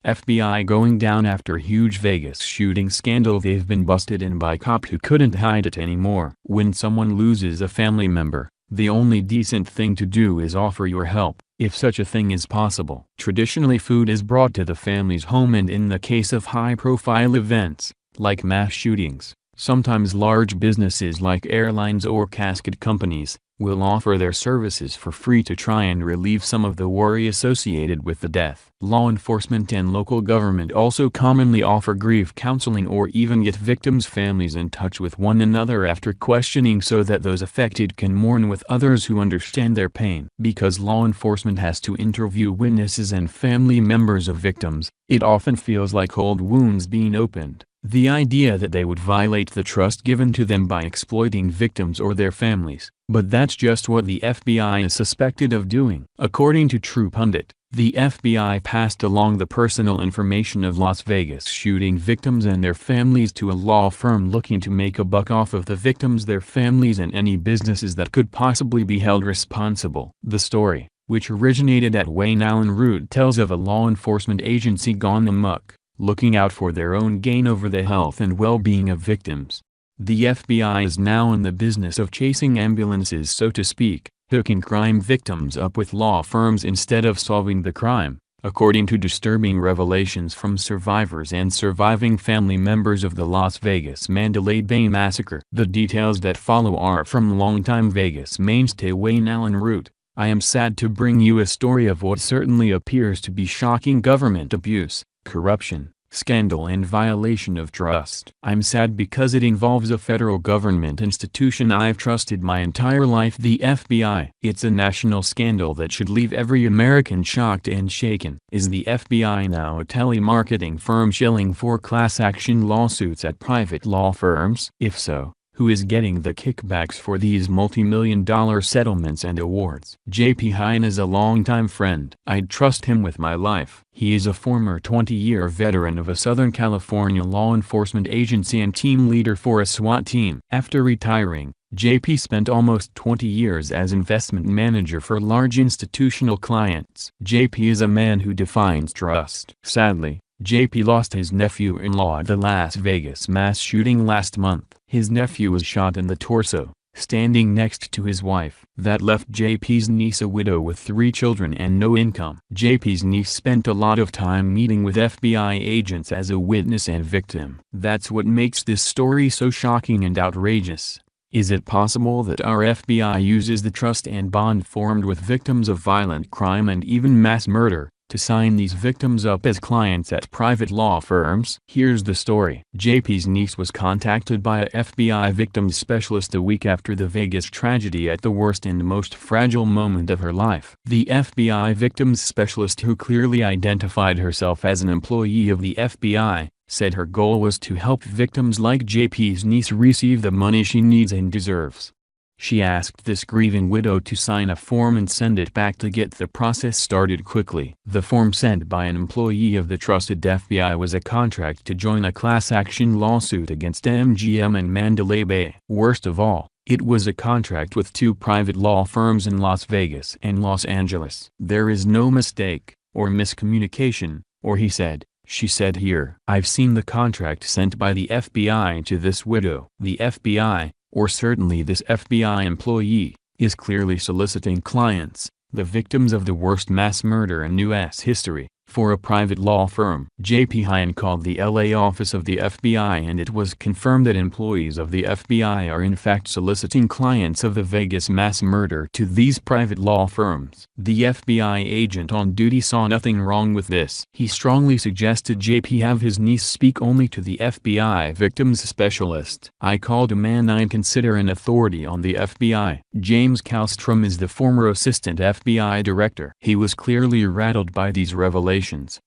FBI going down after huge Vegas shooting scandal. They've been busted in by cop who couldn't hide it anymore. When someone loses a family member, the only decent thing to do is offer your help, if such a thing is possible. Traditionally, food is brought to the family's home, and in the case of high-profile events, like mass shootings, sometimes large businesses like airlines or casket companies will offer their services for free to try and relieve some of the worry associated with the death. Law enforcement and local government also commonly offer grief counseling or even get victims' families in touch with one another after questioning so that those affected can mourn with others who understand their pain. Because law enforcement has to interview witnesses and family members of victims, it often feels like old wounds being opened. The idea that they would violate the trust given to them by exploiting victims or their families. But that's just what the FBI is suspected of doing. According to True Pundit, the FBI passed along the personal information of Las Vegas shooting victims and their families to a law firm looking to make a buck off of the victims, their families, and any businesses that could possibly be held responsible. The story, which originated at Wayne Allen Root, tells of a law enforcement agency gone amok, looking out for their own gain over the health and well-being of victims. The FBI is now in the business of chasing ambulances, so to speak, hooking crime victims up with law firms instead of solving the crime, according to disturbing revelations from survivors and surviving family members of the Las Vegas Mandalay Bay massacre. The details that follow are from longtime Vegas mainstay Wayne Allen Root. I am sad to bring you a story of what certainly appears to be shocking government abuse, corruption, scandal, and violation of trust. I'm sad because it involves a federal government institution I've trusted my entire life, the FBI. It's a national scandal that should leave every American shocked and shaken. Is the FBI now a telemarketing firm shilling for class action lawsuits at private law firms? If so, who is getting the kickbacks for these multi-million-dollar settlements and awards? J.P. Hine is a longtime friend. I'd trust him with my life. He is a former 20-year veteran of a Southern California law enforcement agency and team leader for a SWAT team. After retiring, J.P. spent almost 20 years as investment manager for large institutional clients. J.P. is a man who defines trust. Sadly, J.P. lost his nephew-in-law at the Las Vegas mass shooting last month. His nephew was shot in the torso, standing next to his wife. That left J.P.'s niece a widow with 3 children and no income. J.P.'s niece spent a lot of time meeting with FBI agents as a witness and victim. That's what makes this story so shocking and outrageous. Is it possible that our FBI uses the trust and bond formed with victims of violent crime and even mass murder to sign these victims up as clients at private law firms? Here's the story. JP's niece was contacted by a FBI victims specialist a week after the Vegas tragedy at the worst and most fragile moment of her life. The FBI victims specialist, who clearly identified herself as an employee of the FBI, said her goal was to help victims like JP's niece receive the money she needs and deserves. She asked this grieving widow to sign a form and send it back to get the process started quickly. The form sent by an employee of the trusted FBI was a contract to join a class action lawsuit against MGM and Mandalay Bay. Worst of all, it was a contract with 2 private law firms in Las Vegas and Los Angeles. There is no mistake, or miscommunication, or he said, she said here. I've seen the contract sent by the FBI to this widow. The FBI, or certainly this FBI employee, is clearly soliciting clients, the victims of the worst mass murder in U.S. history, for a private law firm. J.P. Hine called the L.A. office of the FBI and it was confirmed that employees of the FBI are in fact soliciting clients of the Vegas mass murder to these private law firms. The FBI agent on duty saw nothing wrong with this. He strongly suggested J.P. have his niece speak only to the FBI victims specialist. I called a man I'd consider an authority on the FBI. James Kallstrom is the former assistant FBI director. He was clearly rattled by these revelations.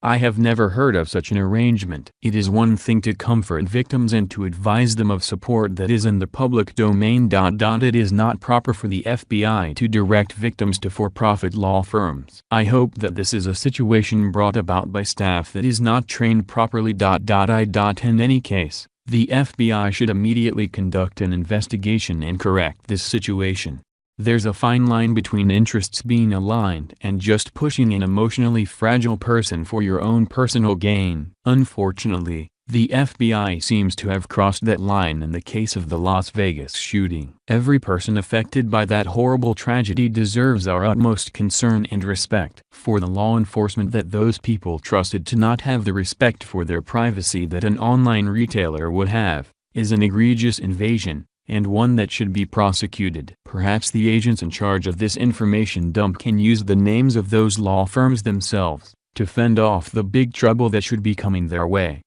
I have never heard of such an arrangement. It is one thing to comfort victims and to advise them of support that is in the public domain. It is not proper for the FBI to direct victims to for-profit law firms. I hope that this is a situation brought about by staff that is not trained properly. In any case, the FBI should immediately conduct an investigation and correct this situation. There's a fine line between interests being aligned and just pushing an emotionally fragile person for your own personal gain. Unfortunately, the FBI seems to have crossed that line in the case of the Las Vegas shooting. Every person affected by that horrible tragedy deserves our utmost concern and respect. For the law enforcement that those people trusted to not have the respect for their privacy that an online retailer would have, is an egregious invasion, and one that should be prosecuted. Perhaps the agents in charge of this information dump can use the names of those law firms themselves, to fend off the big trouble that should be coming their way.